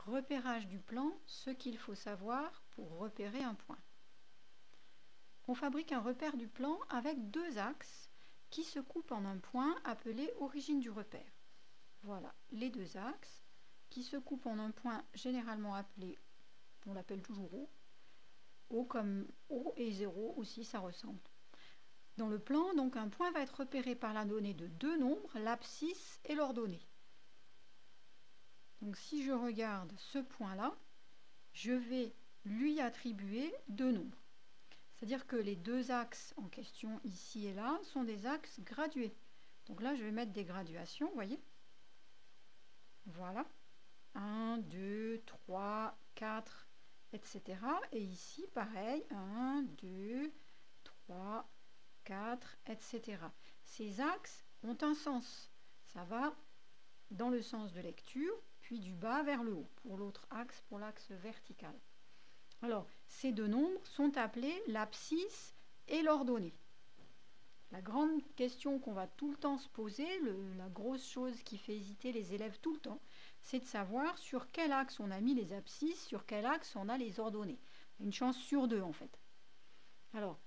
Repérage du plan, ce qu'il faut savoir pour repérer un point. On fabrique un repère du plan avec deux axes qui se coupent en un point appelé origine du repère. Voilà les deux axes qui se coupent en un point généralement appelé, on l'appelle toujours O. O comme O et 0 aussi, ça ressemble. Dans le plan, donc, un point va être repéré par la donnée de deux nombres, l'abscisse et l'ordonnée. Donc si je regarde ce point-là, je vais lui attribuer deux nombres. C'est-à-dire que les deux axes en question, ici et là, sont des axes gradués. Donc là, je vais mettre des graduations, vous voyez. Voilà. 1, 2, 3, 4, etc. Et ici, pareil, 1, 2, 3, 4, etc. Ces axes ont un sens. Ça va dans le sens de lecture, puis du bas vers le haut, pour l'autre axe, pour l'axe vertical. Alors, ces deux nombres sont appelés l'abscisse et l'ordonnée. La grande question qu'on va tout le temps se poser, la grosse chose qui fait hésiter les élèves tout le temps, c'est de savoir sur quel axe on a mis les abscisses, sur quel axe on a les ordonnées. Une chance sur deux, en fait. Alors,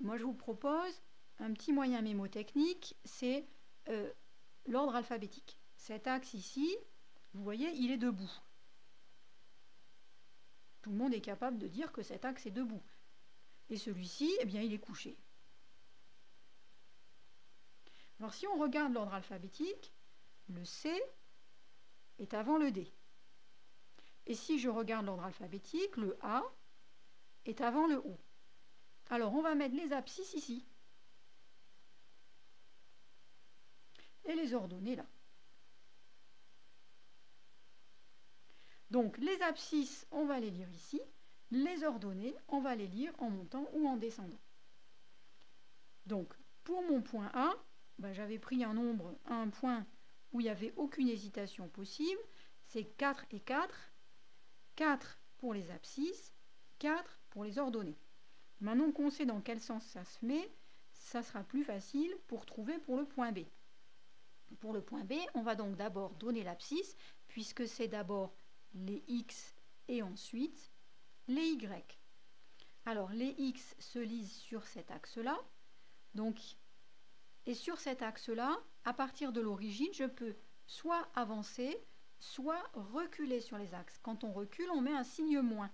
moi je vous propose un petit moyen mémotechnique, c'est l'ordre alphabétique. Cet axe ici, vous voyez, il est debout. Tout le monde est capable de dire que cet axe est debout. Et celui-ci, eh bien, il est couché. Alors, si on regarde l'ordre alphabétique, le C est avant le D. Et si je regarde l'ordre alphabétique, le A est avant le O. Alors, on va mettre les abscisses ici. Et les ordonnées là. Donc, les abscisses, on va les lire ici. Les ordonnées, on va les lire en montant ou en descendant. Donc, pour mon point A, j'avais pris un point où il n'y avait aucune hésitation possible. C'est 4 et 4. 4 pour les abscisses, 4 pour les ordonnées. Maintenant qu'on sait dans quel sens ça se met, ça sera plus facile pour trouver pour le point B. Pour le point B, on va donc d'abord donner l'abscisse, puisque c'est d'abord les X et ensuite les Y. Alors, les X se lisent sur cet axe-là. Donc, et sur cet axe-là, à partir de l'origine, je peux soit avancer, soit reculer sur les axes. Quand on recule, on met un signe moins.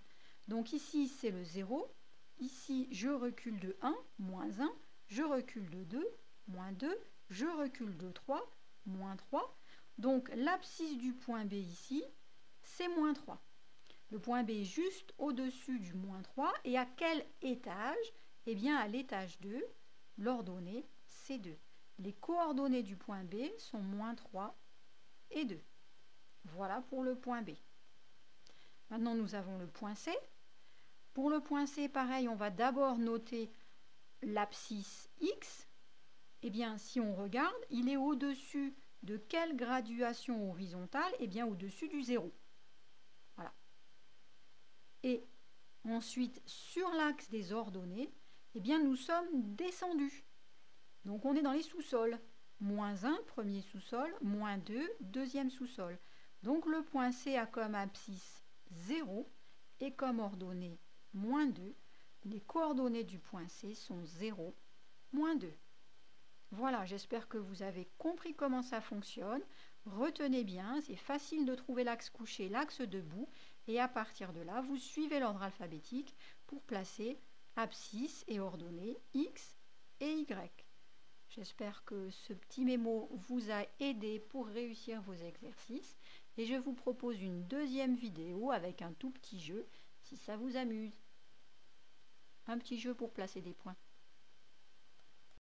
Donc ici, c'est le 0. Ici, je recule de 1, moins 1. Je recule de 2, moins 2. Je recule de 3, moins 3. Donc l'abscisse du point B ici, c'est moins 3. Le point B est juste au-dessus du moins 3. Et à quel étage? Eh bien, à l'étage 2, l'ordonnée, c'est 2. Les coordonnées du point B sont moins 3 et 2. Voilà pour le point B. Maintenant, nous avons le point C. Pour le point C, pareil, on va d'abord noter l'abscisse X. Eh bien, si on regarde, il est au-dessus de quelle graduation horizontale? Eh bien, au-dessus du 0. Voilà. Et ensuite, sur l'axe des ordonnées, eh bien, nous sommes descendus. Donc, on est dans les sous-sols. Moins 1, premier sous-sol, moins 2, deuxième sous-sol. Donc, le point C a comme abscisse 0 et comme ordonnée moins 2. Les coordonnées du point C sont 0, moins 2. Voilà, j'espère que vous avez compris comment ça fonctionne. Retenez bien, c'est facile de trouver l'axe couché, l'axe debout. Et à partir de là, vous suivez l'ordre alphabétique pour placer abscisse et ordonnées X et Y. J'espère que ce petit mémo vous a aidé pour réussir vos exercices. Et je vous propose une deuxième vidéo avec un tout petit jeu, si ça vous amuse. Un petit jeu pour placer des points.